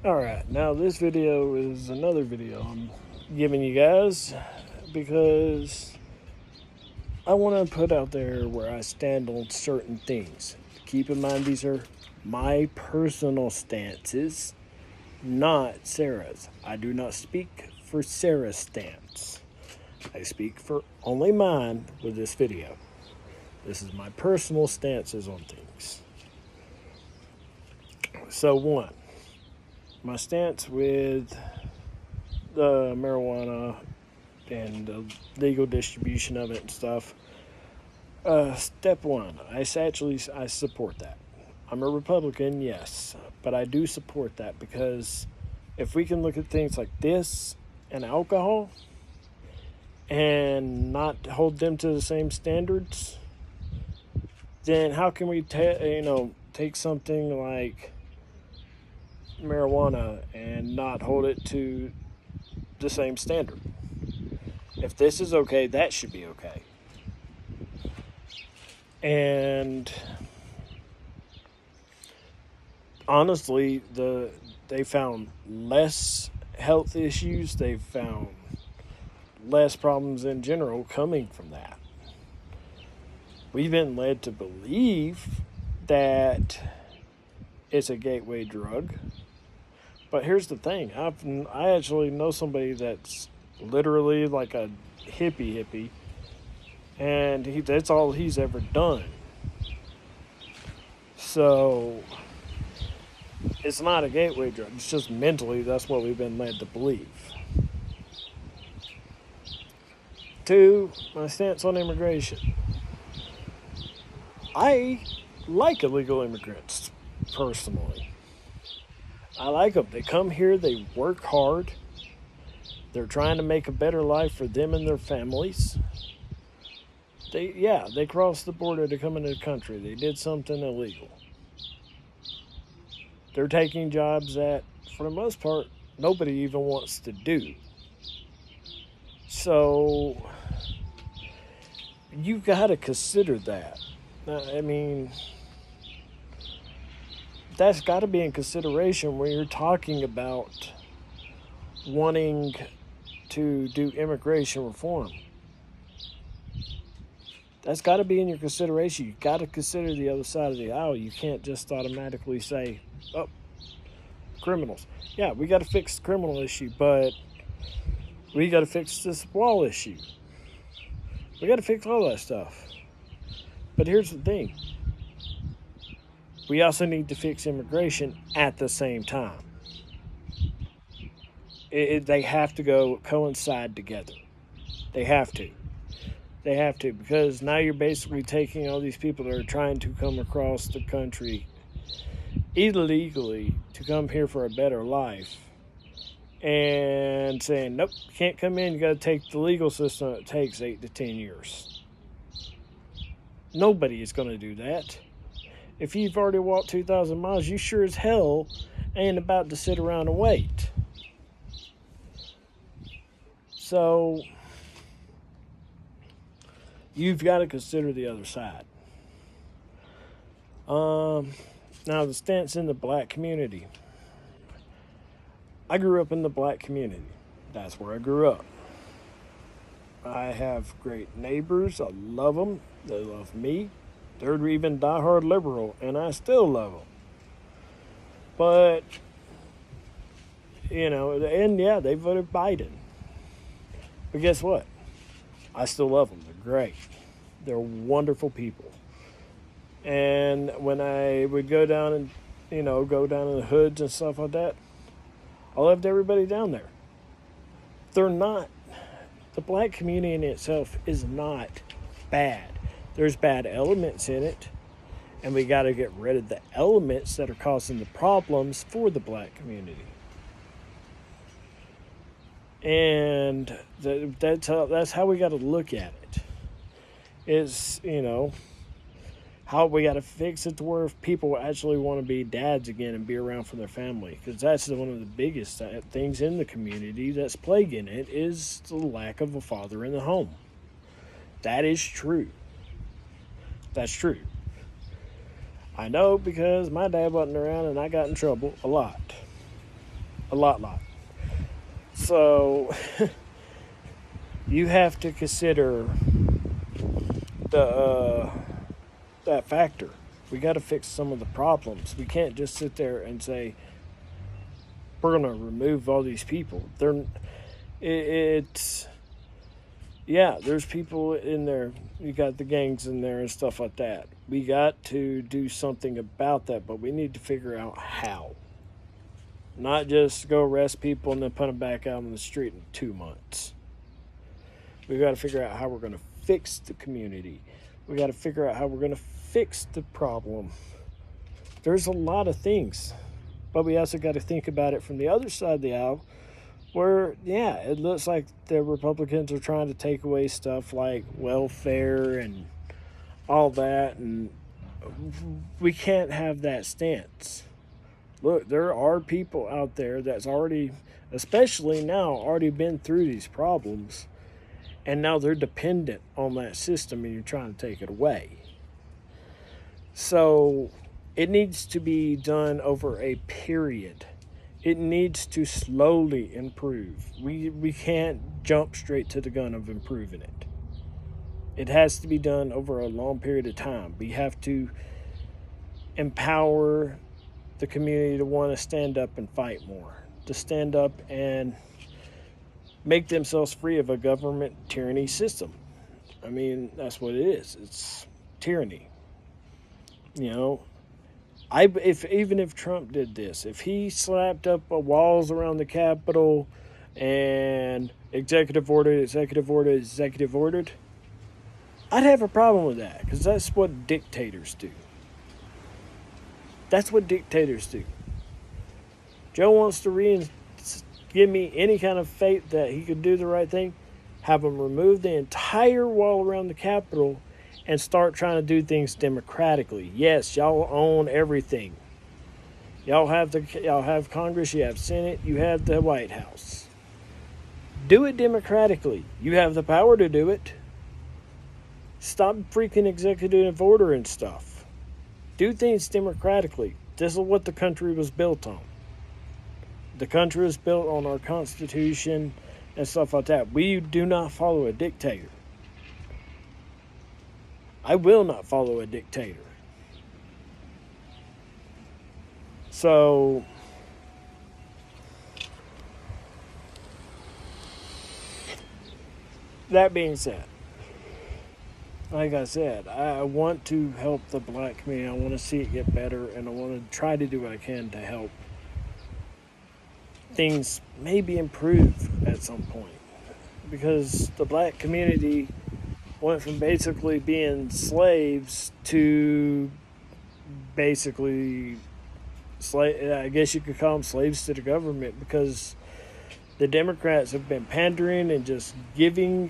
Alright, now this video is another video I'm giving you guys because I want to put out there where I stand on certain things. Keep in mind, these are my personal stances, not Sarah's. I do not speak for Sarah's stance. I speak for only mine with this video. This is my personal stances on things. So, one, my stance with the marijuana and the legal distribution of it and stuff. Step one, I support that. I'm a Republican, yes, but I do support that because if we can look at things like this and alcohol and not hold them to the same standards, then how can we take something like marijuana and not hold it to the same standard? If this is okay, that should be okay. And honestly, they found less health issues. They found less problems in general coming from that. We've been led to believe that it's a gateway drug. But here's the thing. I actually know somebody that's literally like a hippie, and that's all he's ever done. So it's not a gateway drug. It's just mentally, that's what we've been led to believe. Two, my stance on immigration. I like illegal immigrants, personally. I like them. They come here, they work hard. They're trying to make a better life for them and their families. They crossed the border to come into the country. They did something illegal. They're taking jobs that, for the most part, nobody even wants to do. So, you got to consider that. I mean, that's got to be in consideration when you're talking about wanting to do immigration reform. That's got to be in your consideration. You got to consider the other side of the aisle. You can't just automatically say, "Oh, criminals." Yeah, we got to fix the criminal issue, but we got to fix this wall issue. We got to fix all that stuff. But here's the thing. We also need to fix immigration at the same time. They have to coincide together. They have to. They have to, because now you're basically taking all these people that are trying to come across the country illegally to come here for a better life and saying, nope, you can't come in, you got to take the legal system. It takes 8 to 10 years. Nobody is going to do that. If you've already walked 2,000 miles, you sure as hell ain't about to sit around and wait. So, you've got to consider the other side. Now, the stance in the black community. I grew up in the black community. That's where I grew up. I have great neighbors. I love them. They love me. They're even diehard liberal, and I still love them. But, and yeah, they voted Biden. But guess what? I still love them. They're great. They're wonderful people. And when I would go down and, go down in the hoods and stuff like that, I loved everybody down there. The black community in itself is not bad. There's bad elements in it, and we got to get rid of the elements that are causing the problems for the black community. And that's how we got to look at it. Is, how we got to fix it to where people actually want to be dads again and be around for their family. Because that's one of the biggest things in the community that's plaguing it, is the lack of a father in the home. That is true. That's true. I know, because my dad wasn't around and I got in trouble a lot. A lot. So you have to consider the that factor. We got to fix some of the problems. We can't just sit there and say we're going to remove all these people. It's yeah, there's people in there. You got the gangs in there and stuff like that. We got to do something about that, but we need to figure out how. Not just go arrest people and then put them back out on the street in 2 months. We got to figure out how we're going to fix the community. We got to figure out how we're going to fix the problem. There's a lot of things, but we also got to think about it from the other side of the aisle, where, yeah, it looks like the Republicans are trying to take away stuff like welfare and all that, and we can't have that stance. Look, there are people out there that's already, especially now, already been through these problems, and now they're dependent on that system and you're trying to take it away. So it needs to be done over a period. It needs to slowly improve. We can't jump straight to the gun of improving it. It has to be done over a long period of time. We have to empower the community to want to stand up and fight more, to stand up and make themselves free of a government tyranny system. I mean, that's what it is. It's tyranny. You know, even if Trump did this, if he slapped up walls around the Capitol and executive ordered, I'd have a problem with that, because that's what dictators do. That's what dictators do. Joe wants to give me any kind of faith that he could do the right thing. Have him remove the entire wall around the Capitol and start trying to do things democratically. Yes, y'all own everything. Y'all have Congress, you have Senate, you have the White House. Do it democratically. You have the power to do it. Stop freaking executive order and stuff. Do things democratically. This is what the country was built on. The country was built on our Constitution and stuff like that. We do not follow a dictator. I will not follow a dictator. So, that being said, like I said, I want to help the black community. I want to see it get better, and I want to try to do what I can to help things maybe improve at some point. Because the black community went from basically being slaves to basically, I guess you could call them slaves to the government, because the Democrats have been pandering and just giving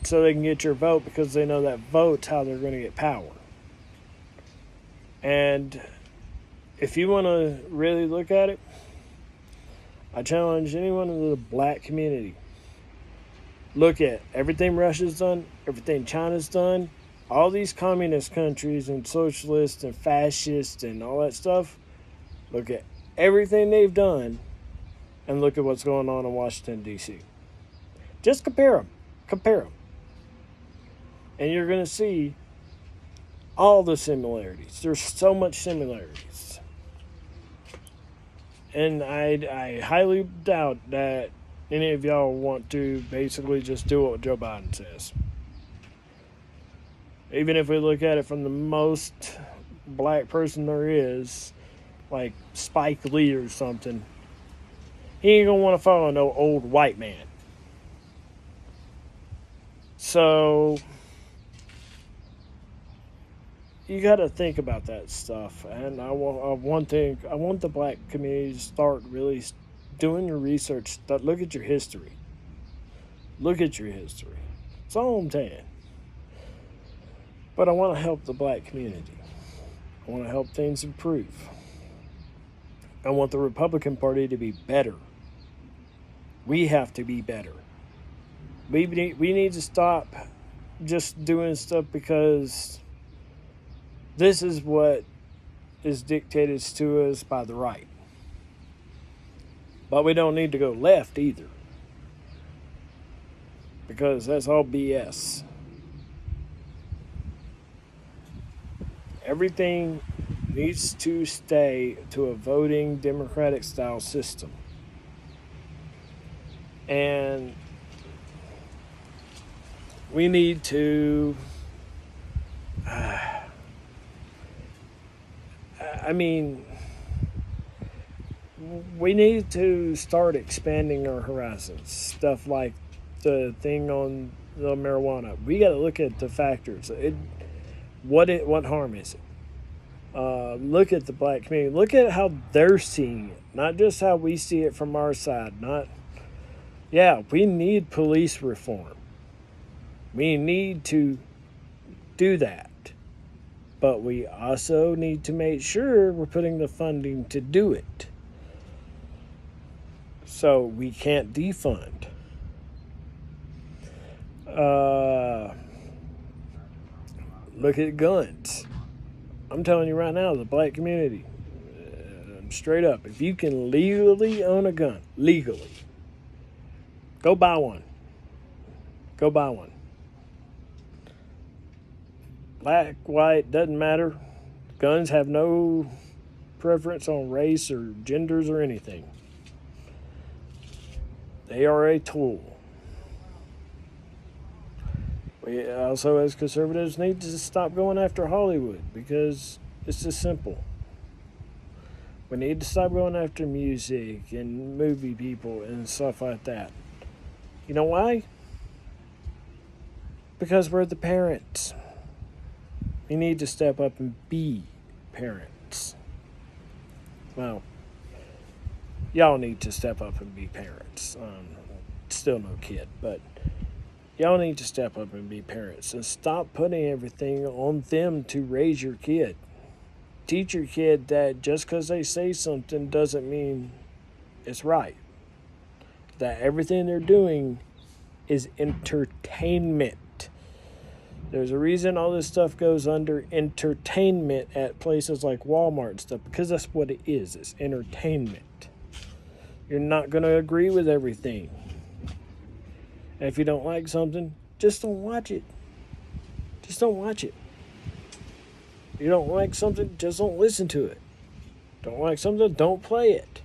so they can get your vote, because they know that vote's how they're going to get power. And if you want to really look at it, I challenge anyone in the black community. Look at everything Russia's done, everything China's done, all these communist countries and socialists and fascists and all that stuff. Look at everything they've done and look at what's going on in Washington, D.C. Just compare them. And you're going to see all the similarities. There's so much similarities. And I highly doubt that any of y'all want to basically just do what Joe Biden says. Even if we look at it from the most black person there is, like Spike Lee or something, he ain't going to want to follow no old white man. So you got to think about that stuff. And I want the black community to start really doing your research. Look at your history. That's all I'm saying. But I want to help the black community. I want to help things improve. I want the Republican Party to be better. We have to be better. We need to stop just doing stuff because this is what is dictated to us by the right. But we don't need to go left either, because that's all BS. Everything needs to stay to a voting democratic style system. And we need to, we need to start expanding our horizons. Stuff like the thing on the marijuana. We got to look at the factors. What harm is it? Look at the black community. Look at how they're seeing it, not just how we see it from our side. We need police reform. We need to do that. But we also need to make sure we're putting the funding to do it. So we can't defund. Look at guns. I'm telling you right now, the black community, straight up, if you can legally own a gun, legally, go buy one. Go buy one. Black, white, doesn't matter. Guns have no preference on race or genders or anything. They are a tool. We also, as conservatives, need to stop going after Hollywood, because it's just simple. We need to stop going after music and movie people and stuff like that. You know why? Because we're the parents. We need to step up and be parents. Well, y'all need to step up and be parents. Still no kid, but y'all need to step up and be parents and stop putting everything on them to raise your kid. Teach your kid that just because they say something doesn't mean it's right. That everything they're doing is entertainment. There's a reason all this stuff goes under entertainment at places like Walmart and stuff, because that's what it is. It's entertainment. You're not going to agree with everything. And if you don't like something, just don't watch it. Just don't watch it. You don't like something, just don't listen to it. Don't like something, don't play it.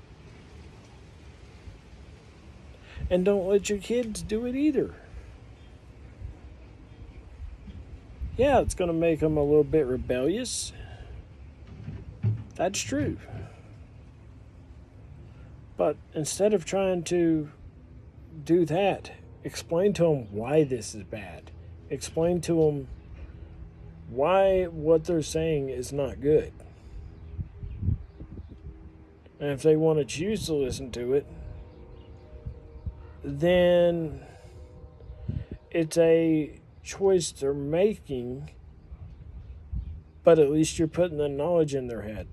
And don't let your kids do it either. Yeah, it's going to make them a little bit rebellious. That's true. But instead of trying to do that, explain to them why this is bad. Explain to them why what they're saying is not good. And if they want to choose to listen to it, then it's a choice they're making, but at least you're putting the knowledge in their head.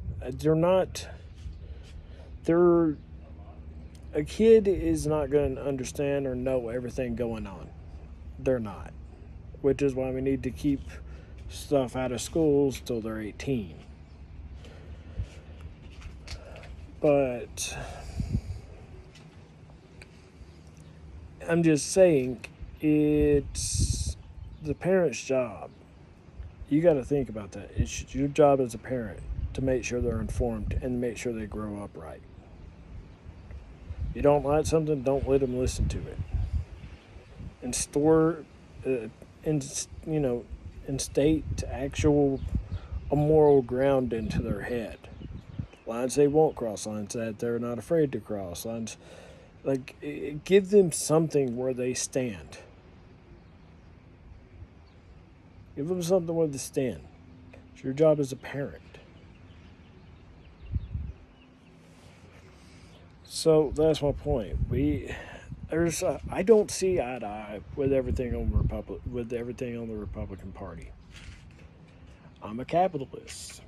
A kid is not going to understand or know everything going on. They're not. Which is why we need to keep stuff out of schools till they're 18. But I'm just saying, it's the parent's job. You got to think about that. It's your job as a parent to make sure they're informed and make sure they grow up right. You don't like something, don't let them listen to it. And instate actual a moral ground into their head. Lines they won't cross, lines that they're not afraid to cross, lines like give them something where they stand. Give them something where they stand. It's your job as a parent. So that's my point. I don't see eye to eye with everything on the Republican Party. I'm a capitalist.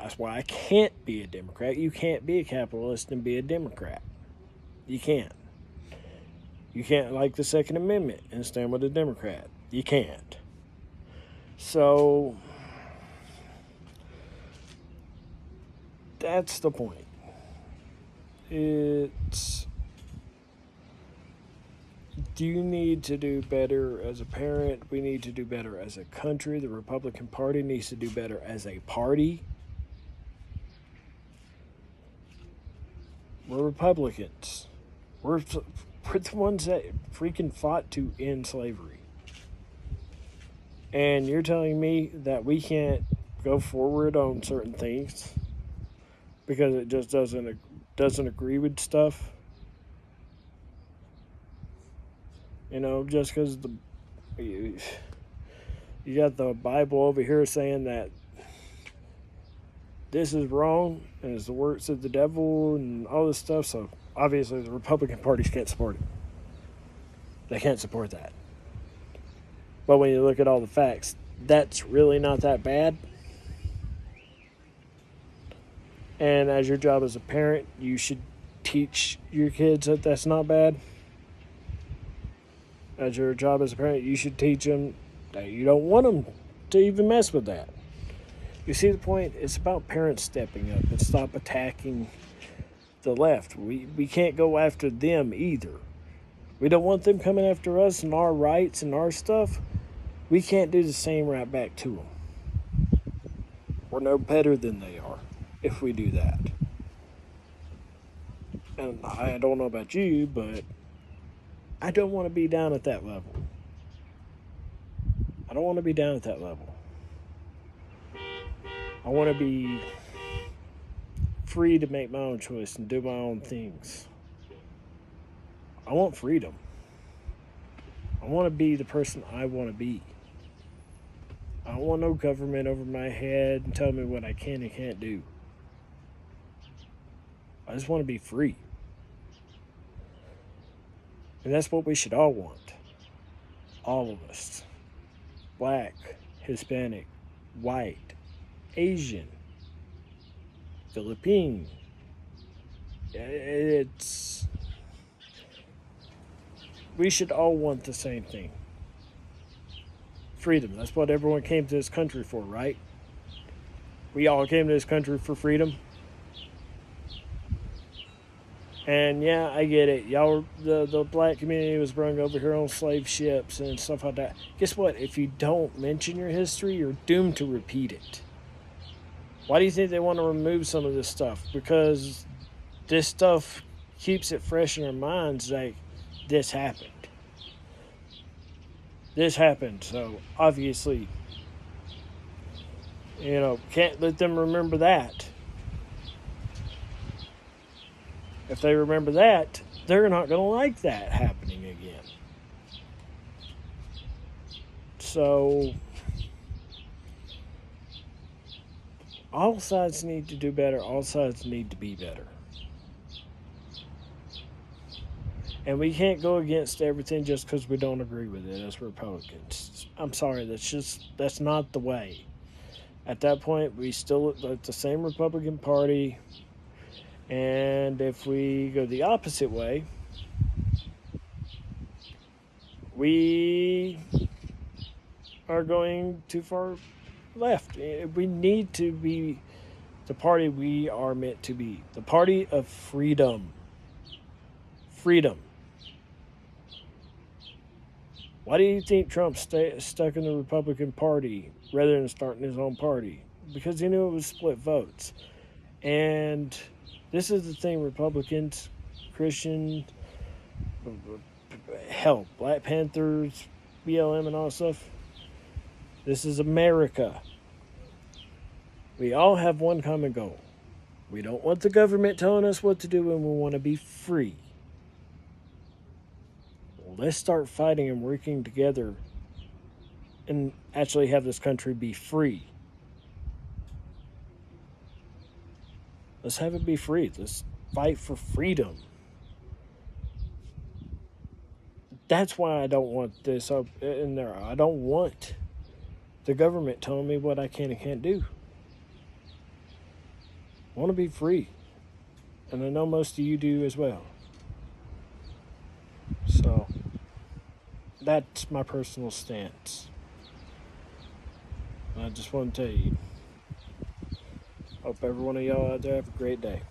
That's why I can't be a Democrat. You can't be a capitalist and be a Democrat. You can't. You can't like the Second Amendment and stand with a Democrat. You can't. So That's the point. It's, do you need to do better as a parent? We need to do better as a country. The Republican Party needs to do better as a party. We're Republicans. We're the ones that freaking fought to end slavery. And you're telling me that we can't go forward on certain things because it just doesn't agree with stuff? You know, just because you got the Bible over here saying that this is wrong and it's the works of the devil and all this stuff. So obviously the Republican parties can't support it. They can't support that. But when you look at all the facts, that's really not that bad. And as your job as a parent, you should teach your kids that that's not bad. As your job as a parent, you should teach them that you don't want them to even mess with that. You see the point? It's about parents stepping up and stop attacking the left. We can't go after them either. We don't want them coming after us and our rights and our stuff. We can't do the same right back to them. We're no better than they are if we do that. And I don't know about you, but I don't want to be down at that level. I don't want to be down at that level. I want to be free to make my own choice and do my own things. I want freedom. I want to be the person I want to be. I don't want no government over my head and telling me what I can and can't do. I just want to be free. And that's what we should all want. All of us. Black, Hispanic, white, Asian, Philippine. We should all want the same thing. Freedom. That's what everyone came to this country for, right? We all came to this country for freedom. And yeah, I get it. Y'all, the black community was brought over here on slave ships and stuff like that. Guess what? If you don't mention your history, you're doomed to repeat it. Why do you think they want to remove some of this stuff? Because this stuff keeps it fresh in our minds, like, this happened. This happened, so obviously, can't let them remember that. If they remember that, they're not going to like that happening again. So, all sides need to do better. All sides need to be better. And we can't go against everything just because we don't agree with it as Republicans. I'm sorry, that's not the way. At that point, we still at the same Republican Party. And if we go the opposite way, we are going too far left. We need to be the party we are meant to be. The party of freedom. Freedom. Why do you think Trump stuck in the Republican Party rather than starting his own party? Because he knew it was split votes. And this is the thing, Republicans, Christians, hell, Black Panthers, BLM and all that stuff. This is America. We all have one common goal. We don't want the government telling us what to do, and we want to be free. Let's start fighting and working together and actually have this country be free. Let's have it be free. Let's fight for freedom. That's why I don't want this up in there. I don't want the government telling me what I can and can't do. I want to be free. And I know most of you do as well. So, that's my personal stance. I just want to tell you, Hope every one of y'all out there have a great day.